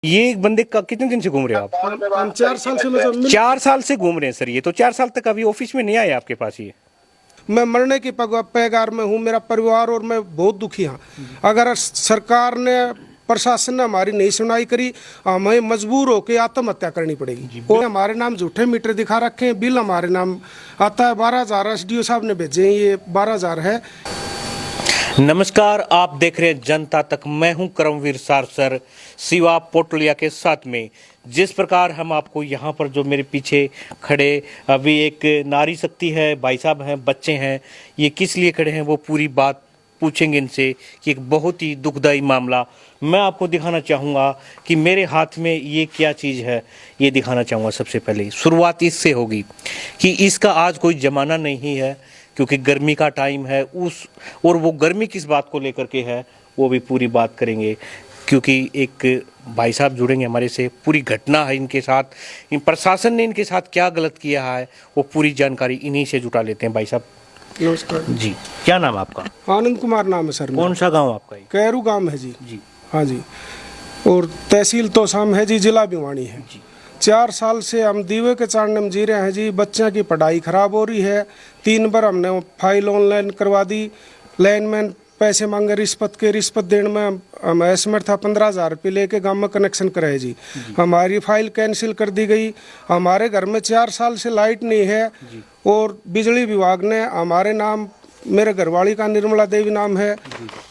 ये बंदे का कितने दिन से घूम रहे हो आप? हम 4 साल से मतलब 4 साल से घूम रहे हैं सर। ये तो 4 साल तक अभी ऑफिस में नहीं आए आपके पास ये? मैं मरने की पैगार में हूँ, मेरा परिवार और मैं बहुत दुखी हूँ। अगर सरकार ने प्रशासन ने हमारी नहीं सुनाई करी, हमें मजबूर होकर आत्महत्या करनी पड़ेगी। और हमारे नाम झूठे मीटर दिखा रखे हैं, बिल हमारे नाम आता है 12,000, SDO साहब ने भेजे हैं, ये 12,000 है। नमस्कार, आप देख रहे हैं जनता तक। मैं हूं करमवीर सारसर सिवा पोटलिया के साथ में। जिस प्रकार हम आपको यहाँ पर जो मेरे पीछे खड़े अभी एक नारी शक्ति है, भाई साहब हैं, बच्चे हैं, ये किस लिए खड़े हैं वो पूरी बात पूछेंगे इनसे कि एक बहुत ही दुखदाई मामला मैं आपको दिखाना चाहूँगा कि मेरे हाथ में ये क्या चीज़ है, ये दिखाना चाहूँगा। सबसे पहले शुरुआत इससे होगी कि इसका आज कोई ज़माना नहीं है, क्योंकि गर्मी का टाइम है और वो गर्मी किस बात को लेकर के है वो भी पूरी बात करेंगे, क्योंकि एक भाई साहब जुड़ेंगे हमारे से। पूरी घटना है इनके साथ, इन प्रशासन ने इनके साथ क्या गलत किया है वो पूरी जानकारी इन्हीं से जुटा लेते हैं। भाई साहब नमस्कार जी, क्या नाम है आपका? आनंद कुमार नाम है सर। कौन सा गांव आपका? कैरू गांव है जी। जी हाँ जी, और तहसील तोशाम है जी, जिला भिवानी है जी। 4 साल से हम दीवे के चांद में जी रहे हैं जी। बच्चों की पढ़ाई खराब हो रही है। 3 बार हमने फाइल ऑनलाइन करवा दी। लाइनमैन पैसे मांगे रिश्वत देने में हम एस्टिमेट था 15,000 रुपये लेके गाँव में कनेक्शन कराए जी। हमारी फाइल कैंसिल कर दी गई। हमारे घर में 4 साल से लाइट नहीं है और बिजली विभाग ने हमारे नाम, मेरे घरवाली का निर्मला देवी नाम है,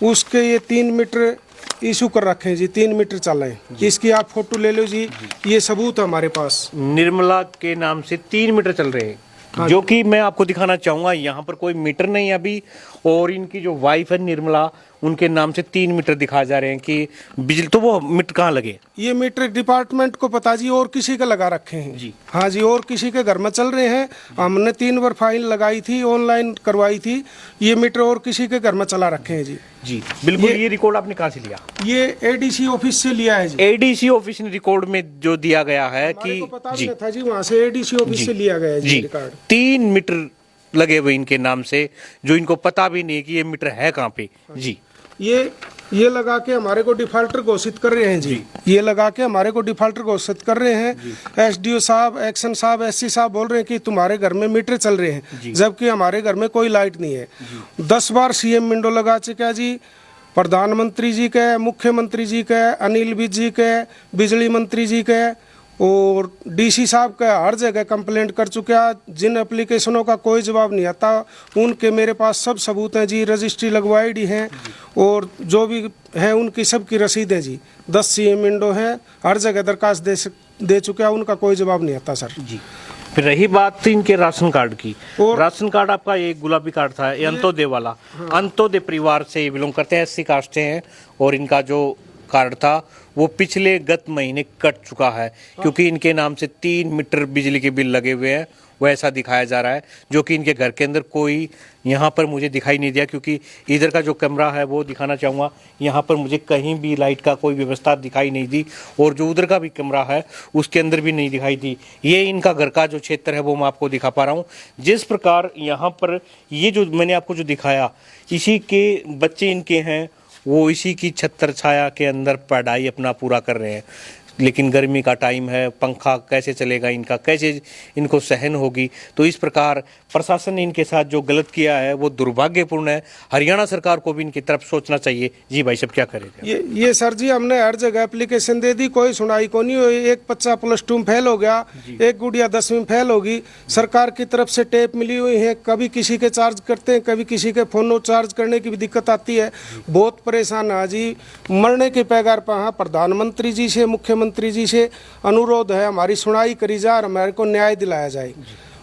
उसके ये 3 मीटर इशू कर रखे हैं जी। 3 मीटर चल रहे हैं, इसकी आप फोटो ले लो जी, ये सबूत है हमारे पास। निर्मला के नाम से 3 मीटर चल रहे हैं। हाँ, जो कि मैं आपको दिखाना चाहूँगा। यहाँ पर कोई मीटर नहीं है अभी, और इनकी जो वाइफ है निर्मला, उनके नाम से 3 मीटर दिखाए जा रहे हैं कि बिजली। तो वो मीटर कहाँ लगे? ये मीटर डिपार्टमेंट को पता जी, और किसी के लगा रखे हैं जी। हाँ जी, और किसी के घर में चल रहे हैं। हमने 3 बार फाइल लगाई थी, ऑनलाइन करवाई थी। ये मीटर और किसी के घर में चला रखे हैं जी। जी बिल्कुल। ये रिकॉर्ड आपने कहाँ से लिया? ये ADC ऑफिस से लिया है जी। ADC ऑफिस ने रिकॉर्ड में जो दिया गया है कि पता नहीं था जी, वहाँ से ADC ऑफिस से लिया गया है जी रिकॉर्ड। 3 मीटर लगे हुए इनके नाम से, जो इनको पता भी नहीं कि ये मीटर है कहाँ पे। जी, ये लगा के हमारे को डिफॉल्टर घोषित कर रहे हैं जी। ये लगा के हमारे को डिफॉल्टर घोषित कर रहे हैं। SDO साहब, एक्शन साहब, SC साहब बोल रहे हैं कि तुम्हारे घर में मीटर चल रहे हैं, जबकि हमारे घर में कोई लाइट नहीं है। 10 बार CM विंडो लगा चुका जी, प्रधानमंत्री जी के, मुख्यमंत्री जी के, अनिल विज जी के, बिजली मंत्री जी के और DC साहब का हर जगह कंप्लेंट कर चुका। जिन एप्लीकेशनों का कोई जवाब नहीं आता, उनके मेरे पास सब सबूत हैं जी। रजिस्ट्री लगवाई डी हैं और जो भी है उनकी सबकी रसीद है जी। 10 CM विंडो है, हर जगह दरखास्त दे चुका, उनका कोई जवाब नहीं आता सर। जी। फिर रही बात इनके राशन कार्ड की, और राशन कार्ड आपका ये गुलाबी कार्ड था, ये अंत्योदय वाला। अंत्योदय परिवार से बिलोंग करते हैं, SC कास्ट से हैं, और इनका जो कार्ड था वो पिछले गत महीने कट चुका है, क्योंकि इनके नाम से 3 मीटर बिजली के बिल लगे हुए हैं। वो ऐसा दिखाया जा रहा है, जो कि इनके घर के अंदर कोई यहाँ पर मुझे दिखाई नहीं दिया, क्योंकि इधर का जो कैमरा है वो दिखाना चाहूँगा। यहाँ पर मुझे कहीं भी लाइट का कोई व्यवस्था दिखाई नहीं दी, और जो उधर का भी कैमरा है उसके अंदर भी नहीं दिखाई दी। ये इनका घर का जो क्षेत्र है वो मैं आपको दिखा पा रहा हूँ। जिस प्रकार यहाँ पर ये जो मैंने आपको जो दिखाया, इसी के बच्चे इनके हैं, वो इसी की छत्र छाया के अंदर पढ़ाई अपना पूरा कर रहे हैं। लेकिन गर्मी का टाइम है, पंखा कैसे चलेगा इनका, कैसे इनको सहन होगी? तो इस प्रकार प्रशासन ने इनके साथ जो गलत किया है वो दुर्भाग्यपूर्ण है। हरियाणा सरकार को भी इनकी तरफ सोचना चाहिए। जी भाई साहब, क्या करेंगे? ये सर जी, हमने हर जगह एप्लीकेशन दे दी, कोई सुनाई को नहीं हुई। एक बच्चा +2 में फेल हो गया, एक गुड़िया 10वीं में फेल होगी। सरकार की तरफ से टेप मिली हुई है, कभी किसी के चार्ज करते हैं, कभी किसी के फोन चार्ज करने की भी दिक्कत आती है। बहुत परेशान है जी, मरने के पैगार पर। हाँ, प्रधानमंत्री जी से, मुख्यमंत्री जी से अनुरोध है, हमारी सुनाई करी जाए और हमारे को न्याय दिलाया जाए।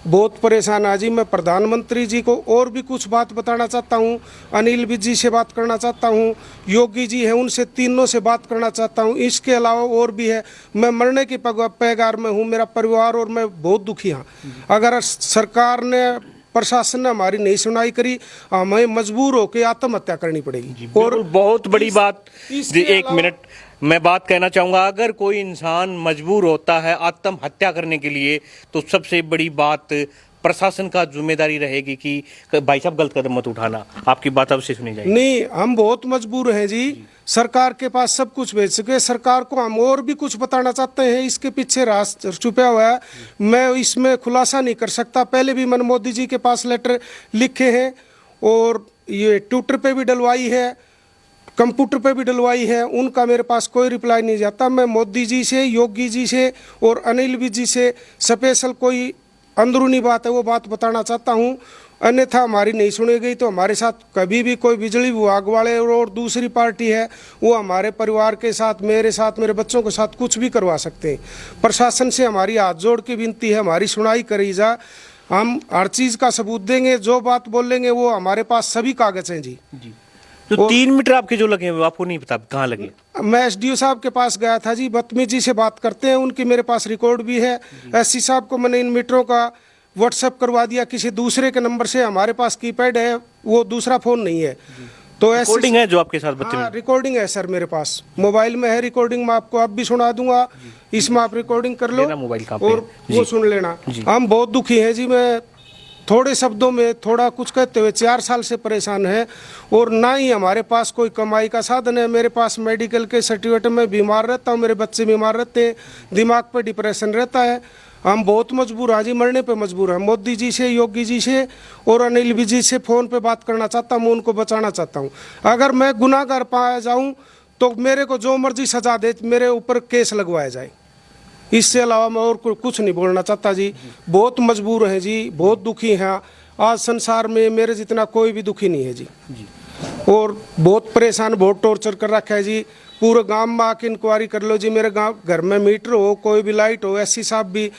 बहुत परेशान है जी। मैं प्रधानमंत्री जी को और भी कुछ बात बताना चाहता हूँ। अनिल विज जी से बात करना चाहता हूँ, योगी जी हैं उनसे, तीनों से बात करना चाहता हूँ। इसके अलावा और भी है। मैं मरने की पैगार में हूँ, मेरा परिवार और मैं बहुत दुखी हूँ। अगर सरकार ने, प्रशासन ने हमारी नहीं सुनाई करी, हमें मजबूर होकर आत्महत्या करनी पड़ेगी। और बहुत बड़ी बात, एक मिनट मैं बात कहना चाहूँगा। अगर कोई इंसान मजबूर होता है आत्महत्या करने के लिए, तो सबसे बड़ी बात प्रशासन का जिम्मेदारी रहेगी कि भाई साहब गलत कदम मत उठाना, आपकी बात अवश्य सुनी जाएगी? नहीं, हम बहुत मजबूर हैं जी। सरकार के पास सब कुछ भेज चुके हैं। सरकार को हम और भी कुछ बताना चाहते हैं, इसके पीछे राज छुपा हुआ है, मैं इसमें खुलासा नहीं कर सकता। पहले भी मैंने मोदी जी के पास लेटर लिखे हैं और ये ट्विटर पे भी डलवाई है, कंप्यूटर पे भी डलवाई है, उनका मेरे पास कोई रिप्लाई नहीं जाता। मैं मोदी जी से, योगी जी से और अनिल विज जी से स्पेशल कोई अंदरूनी बात है वो बात बताना चाहता हूँ, अन्यथा हमारी नहीं सुनी गई तो हमारे साथ कभी भी कोई बिजली विभाग वाले और दूसरी पार्टी है वो हमारे परिवार के साथ, मेरे साथ, मेरे बच्चों के साथ कुछ भी करवा सकते हैं। प्रशासन से हमारी हाथ जोड़ के विनती है, हमारी सुनाई करी जा, हम हर चीज़ का सबूत देंगे, जो बात बोलेंगे वो हमारे पास सभी कागज हैं जी। तो 3 मीटर आपके जो लगे हैं आपको नहीं पता कहाँ लगे? मैं एसडीओ साहब के पास गया था जी, बदतमीजी से बात करते हैं, उनकी मेरे पास रिकॉर्ड भी है। एससी साहब को मैंने इन मीटरों का व्हाट्सएप करवा दिया किसी दूसरे के नंबर से, हमारे पास कीपैड है, वो दूसरा फोन नहीं है। तो रिकॉर्डिंग है जो आपके साथ बदतमीजी? हाँ, रिकॉर्डिंग है सर, मेरे पास मोबाइल में है रिकॉर्डिंग, मैं आपको अब भी सुना दूंगा, इसमें आप रिकॉर्डिंग कर लो मोबाइल और वो सुन लेना। हम बहुत दुखी हैं जी, मैं थोड़े शब्दों में थोड़ा कुछ कहते हुए 4 साल से परेशान है और ना ही हमारे पास कोई कमाई का साधन है। मेरे पास मेडिकल के सर्टिफिकेट में बीमार रहता हूँ, मेरे बच्चे बीमार रहते हैं, दिमाग पे डिप्रेशन रहता है। हम बहुत मजबूर हैं जी, मरने पे मजबूर हैं। मोदी जी से, योगी जी से और अनिल विज जी से फ़ोन पे बात करना चाहता हूँ, उनको बचाना चाहता हूँ। अगर मैं गुनाहगार पाया जाऊँ तो मेरे को जो मर्जी सजा दे, मेरे ऊपर केस लगवाया जाए, इससे अलावा मैं और कुछ नहीं बोलना चाहता जी। बहुत मजबूर हैं जी, बहुत दुखी हैं। आज संसार में मेरे जितना कोई भी दुखी नहीं है जी, और बहुत परेशान, बहुत टॉर्चर कर रखा है जी। पूरे गांव में आके इंक्वायरी कर लो जी, मेरे गांव घर में मीटर हो, कोई भी लाइट हो। एससी साहब भी,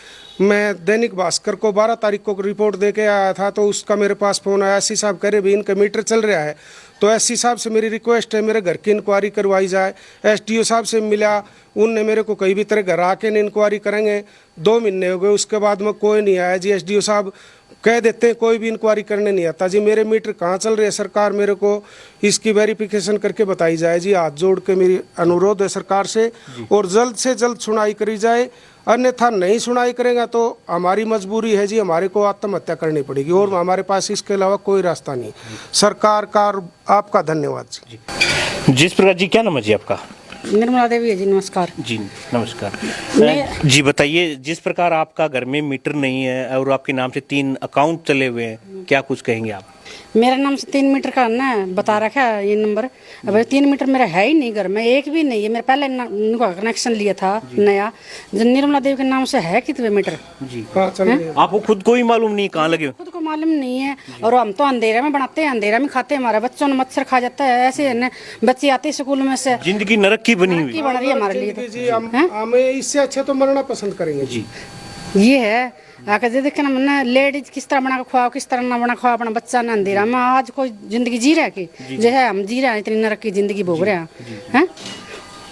मैं दैनिक भास्कर को 12 तारीख को रिपोर्ट दे के आया था तो उसका मेरे पास फ़ोन आया, एससी साहब कह रहे भी इनका मीटर चल रहा है। तो एससी साहब से मेरी रिक्वेस्ट है मेरे घर की इंक्वायरी करवाई जाए। एसडीओ साहब से मिला, उनने मेरे को कहीं भी तरह घर आके इंक्वायरी करेंगे। 2 महीने हो गए, उसके बाद में कोई नहीं आया जी। एसडीओ साहब कह देते हैं कोई भी इंक्वायरी करने नहीं आता जी। मेरे मीटर कहाँ चल रहे हैं, सरकार मेरे को इसकी वेरिफिकेशन करके बताई जाए जी। हाथ जोड़ के मेरी अनुरोध है सरकार से, और जल्द से जल्द सुनाई करी जाए, अन्यथा नहीं सुनाई करेगा तो हमारी मजबूरी है जी, हमारे को आत्महत्या करनी पड़ेगी और हमारे पास इसके अलावा कोई रास्ता नहीं। सरकार का और आपका धन्यवाद जी। जिस प्रकार जी, क्या नाम है जी आपका? निर्मला देवी है जी, नमस्कार जी। नमस्कार जी, बताइए, जिस प्रकार आपका घर में मीटर नहीं है और आपके नाम से 3 अकाउंट चले हुए हैं, क्या कुछ कहेंगे आप? मेरा नाम से 3 मीटर का ना बता रखा है ये नंबर। अब 3 मीटर मेरा है ही नहीं घर में, एक भी नहीं है। मेरे पहले इनका कनेक्शन लिया था नया, जो निर्मला देवी के नाम से है कितने मीटर जी। आपको खुद को ही मालूम नहीं कहाँ लगे? खुद को मालूम नहीं है, और हम तो अंधेरा में बनाते हैं, अंधेरा में खाते हैं, हमारे बच्चों ने मच्छर खा जाता है ऐसे है ना। बच्चे आते हैं स्कूल में से, जिंदगी नरक की बनी हुई बन रही है हमारे लिए जी। हमें इससे अच्छा तो मरना पसंद करेंगे जी। ये है आकर देखे ना लेडीज किस तरह बना के खुआओ, किस तरह ना बना खुआओ अपना बच्चा ना अंधेरा में। आज कोई जिंदगी जी रहा है कि जो है हम जी रहे हैं, इतनी नरक की जिंदगी भोग रहे हैं।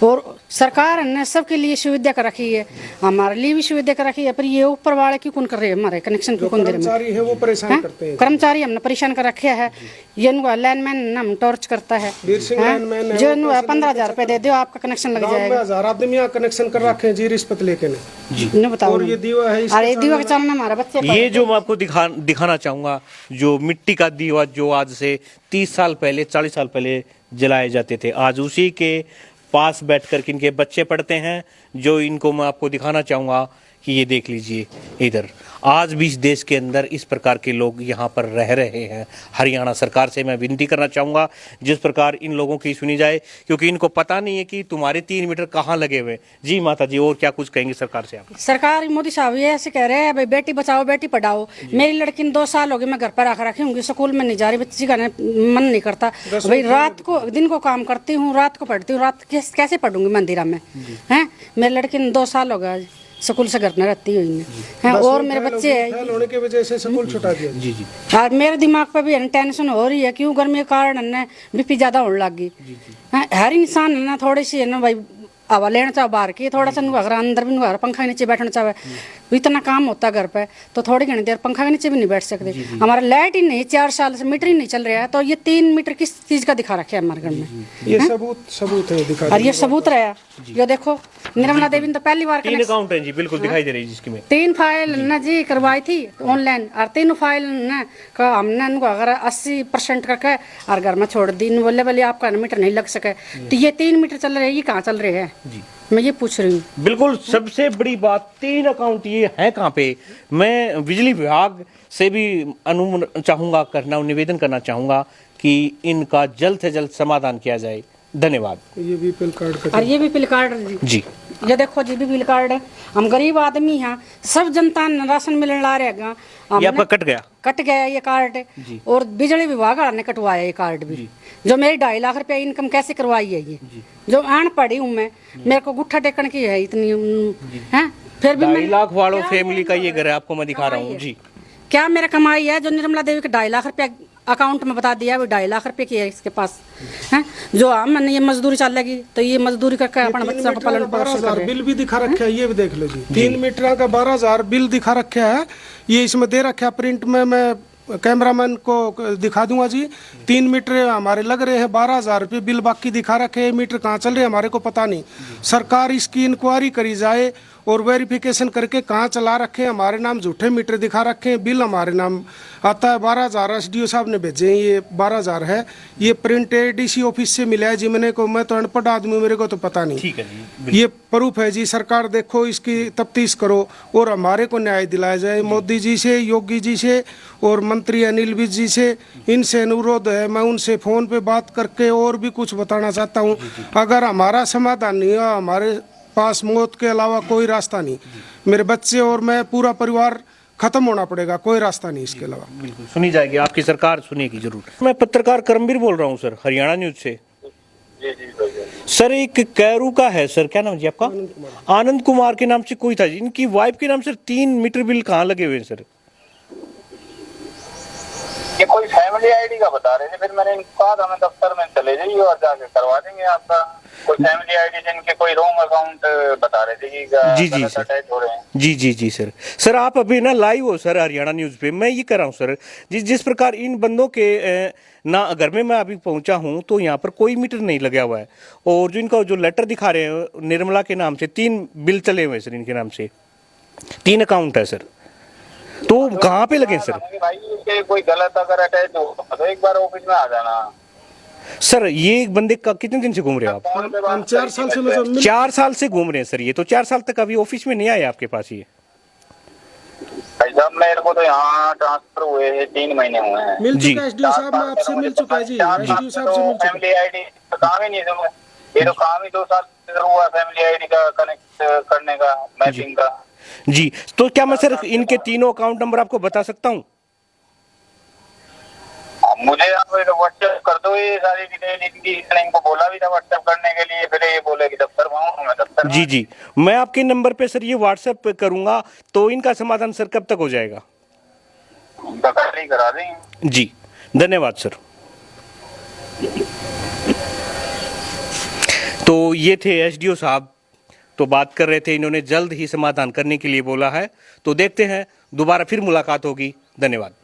और सरकार ने सबके लिए सुविधा कर रखी है, हमारे लिए भी सुविधा कर रखी है, पर ये ऊपर वाले क्यों कौन कर रहे हैं, हमारे कनेक्शन क्यों कौन दे रहे कर्मचारी है वो परेशान करते हैं। कर्मचारी हमने परेशान कर रखे है। ये लाइनमैन हम टॉर्च करता है, जो 15,000 रुपए दे दो आपका कनेक्शन लग जाएगा। 1000 आदमी कनेक्शन कर रखे हैं जी, रिश्वत लेके जी। बताओ, और ये दीवा है, अरे दीवा का चलना हमारा बच्चे। ये जो मैं आपको दिखाना चाहूंगा, जो मिट्टी का दीवा जो आज से 30 साल पहले, 40 साल पहले जलाए जाते थे, आज उसी के पास बैठकर के इनके बच्चे पढ़ते हैं। जो इनको मैं आपको दिखाना चाहूँगा कि ये देख लीजिए, इधर आज भी इस देश के अंदर इस प्रकार के लोग यहाँ पर रह रहे हैं। हरियाणा सरकार से मैं विनती करना चाहूँगा जिस प्रकार इन लोगों की सुनी जाए, क्योंकि इनको पता नहीं है कि तुम्हारे 3 मीटर कहाँ लगे हुए। जी माता जी, और क्या कुछ कहेंगे सरकार से आप? सरकार मोदी साहब ये ऐसे कह रहे हैं भाई बेटी बचाओ बेटी पढ़ाओ। मेरी लड़की ने 2 साल हो गए, मैं घर पर रख रखी हूँ, स्कूल में नहीं जा रही, बच्ची का मन नहीं करता भाई। रात को दिन को काम करती हूँ, रात को पढ़ती हूँ, रात कैसे पढ़ूंगी मंदिरा में हैं। मेरी लड़की ने 2 साल हो गए स्कूल से घर में रहती हुई है, और मेरे बच्चे होने की वजह से स्कूल छुटा दिया जी। और मेरे दिमाग पे भी टेंशन हो रही है, क्यों गर्मी के कारण है बीपी ज्यादा होने लग गई। हर इंसान है ना थोड़ी सी है ना भाई हवा लेना चाहे बाहर की, थोड़ा सा घर अंदर भी घर पंखा नीचे बैठना चाहे, इतना काम होता है घर पे, तो थोड़ी घनी देर पंखा के नीचे भी नहीं बैठ सकते। हमारा लाइट ही नहीं, 4 साल से मीटर ही नहीं चल रहा है, तो ये 3 मीटर किस चीज का दिखा रखे है हमारे घर में? ये सबूत है, दिखा और ये सबूत रहा, ये देखो निर्मला देवी ने तो पहली बार 3 अकाउंट है जी, बिल्कुल दिखाई दे रही है जिसकी में 3 फाइल न जी करवाई थी ऑनलाइन, और 3 फाइल न हमने इनको अगर 80% करके और घर में छोड़ दी, बोले बोले आपका मीटर नहीं लग सके, तो ये 3 मीटर चल रहे हैं, ये कहाँ चल रहे हैं जी, मैं ये पूछ रही हूँ। बिल्कुल सबसे बड़ी बात 3 अकाउंट ये है कहाँ पे। मैं बिजली विभाग से भी चाहूंगा करना, निवेदन करना चाहूंगा कि इनका जल्द से जल्द समाधान किया जाए। धन्यवाद। ये बीपीएल कार्ड और ये बीपीएल कार्ड जी, ये देखो जी बीपीएल कार्ड है, हम गरीब आदमी हैं, सब जनता ने राशन मिलने ला रहेगा, ये आपका कट गया ये कार्ड, और बिजली विभाग वाला ने कटवाया ये कार्ड भी, जो मेरी 2.5 लाख रुपया इनकम कैसे करवाई है ये, जो अनपढ़ी हूँ मैं, मेरे को गुट्ठा टेकन की है इतनी है, फिर भी 2.5 लाख वालों फैमिली का ये घर है, आपको मैं दिखा रहा हूँ जी। क्या मेरा कमाई है जो निर्मला देवी के 2.5 लाख रुपया अकाउंट में बता दिया, वो 2.5 लाख रुपए की है इसके पास है, जो हम ये मजदूरी चलेगी तो ये मजदूरी करके अपना बच्चा को पालन पोषण कर रहे हैं। बिल भी दिखा रखा है, ये भी देख लो जी, 3 मीटर का 12,000 बिल दिखा रखा है, ये इसमें दे रखा है प्रिंट में, मैं कैमरामैन को दिखा दूंगा जी। 3 मीटर हमारे लग रहे हैं, 12,000 रुपये बिल बाकी दिखा रखे हैं, मीटर कहाँ चल रहे हैं हमारे को पता नहीं। सरकार इसकी इंक्वायरी करी जाए और वेरिफिकेशन करके कहाँ चला रखे हैं, हमारे नाम झूठे मीटर दिखा रखे हैं, बिल हमारे नाम आता है 12,000, एसडीओ साहब ने भेजे हैं, ये 12,000 है, ये प्रिंट एडीसी ऑफिस से मिला है जी मैंने को, मैं तो अनपढ़ आदमी, मेरे को तो पता नहीं। ठीक है जी, ये प्रूफ है जी, सरकार देखो इसकी तफ्तीश करो और हमारे को न्याय दिलाया जाए। मोदी जी से, योगी जी से और मंत्री अनिल विज जी से, इनसे अनुरोध है, मैं उनसे फोन पे बात करके और भी कुछ बताना चाहता हूँ। अगर हमारा समाधान नहीं हुआ, हमारे पास मौत के अलावा कोई रास्ता नहीं, मेरे बच्चे और मैं पूरा परिवार खत्म होना पड़ेगा, कोई रास्ता नहीं इसके अलावा। बिल्कुल सुनी जाएगी, आपकी सरकार सुनेगी जरूर। मैं पत्रकार करमवीर बोल रहा हूँ सर, हरियाणा न्यूज से। सर एक कैरू का है सर, क्या नाम जी आपका? आनंद कुमार के नाम से कोई था जी, इनकी वाइफ के नाम सर 3 मीटर बिल कहाँ लगे हुए हैं सर? ये कोई फैमिली आईडी का बता रहे थे, फिर मैंने इनको कहा था मैं दफ्तर में चले जाइए और जाके करवा देंगे आपका। कोई फैमिली आईडी जिनके कोई रॉन्ग अकाउंट बता रहे थे कि जी सर, अटैच हो रहे हैं। जी सर आप अभी ना लाइव हो सर हरियाणा न्यूज पे। मैं ये कर रहा हूँ सर, जिस प्रकार इन बंदों के ना घर में मैं अभी पहुंचा हूँ तो यहाँ पर कोई मीटर नहीं लगा हुआ है, और जो इनका जो लेटर दिखा रहे हैं निर्मला के नाम से 3 बिल चले हुए हैं सर, इनके नाम से 3 अकाउंट है सर, तो कहाँ पे लगे सर? भाई ये कोई गलत अगर अटैच हो तो एक बार ऑफिस में आ जाना। सर ये एक बंदे का कितने दिन से घूम रहे हो आप? हम 4 साल से 4 साल से घूम रहे हैं सर ये, तो 4 साल तक अभी ऑफिस में नहीं आए आपके पास ये? भाई साहब मेरे को तो यहाँ ट्रांसफर हुए हैं 3 महीने हुए हैं। मिल चुका है एसडीओ साहब, मैं आपसे मिल चुका है जी, एसडीओ साहब से मिल चुका है। फैमिली आईडी तो काम ही नहीं है, ये तो काम ही 2 साल से हुआ फैमिली आईडी का कनेक्ट करने का, मैपिंग का जी। तो क्या मैं सर इनके तीनों अकाउंट नंबर आपको बता सकता हूँ? मुझे आप व्हाट्सएप कर दो ये सारी डिटेल इनकी, इनको बोला भी था व्हाट्सएप करने के लिए, फिर ये बोले कि दफ्तर में आऊं, मैं दफ्तर में। जी मैं आपके नंबर पे सर ये व्हाट्सएप पे करूंगा, तो इनका समाधान सर कब तक हो जाएगा? कल ही करा देंगे जी, धन्यवाद सर। तो ये थे एसडीओ साहब, तो बात कर रहे थे, इन्होंने जल्द ही समाधान करने के लिए बोला है, तो देखते हैं दोबारा फिर मुलाकात होगी। धन्यवाद।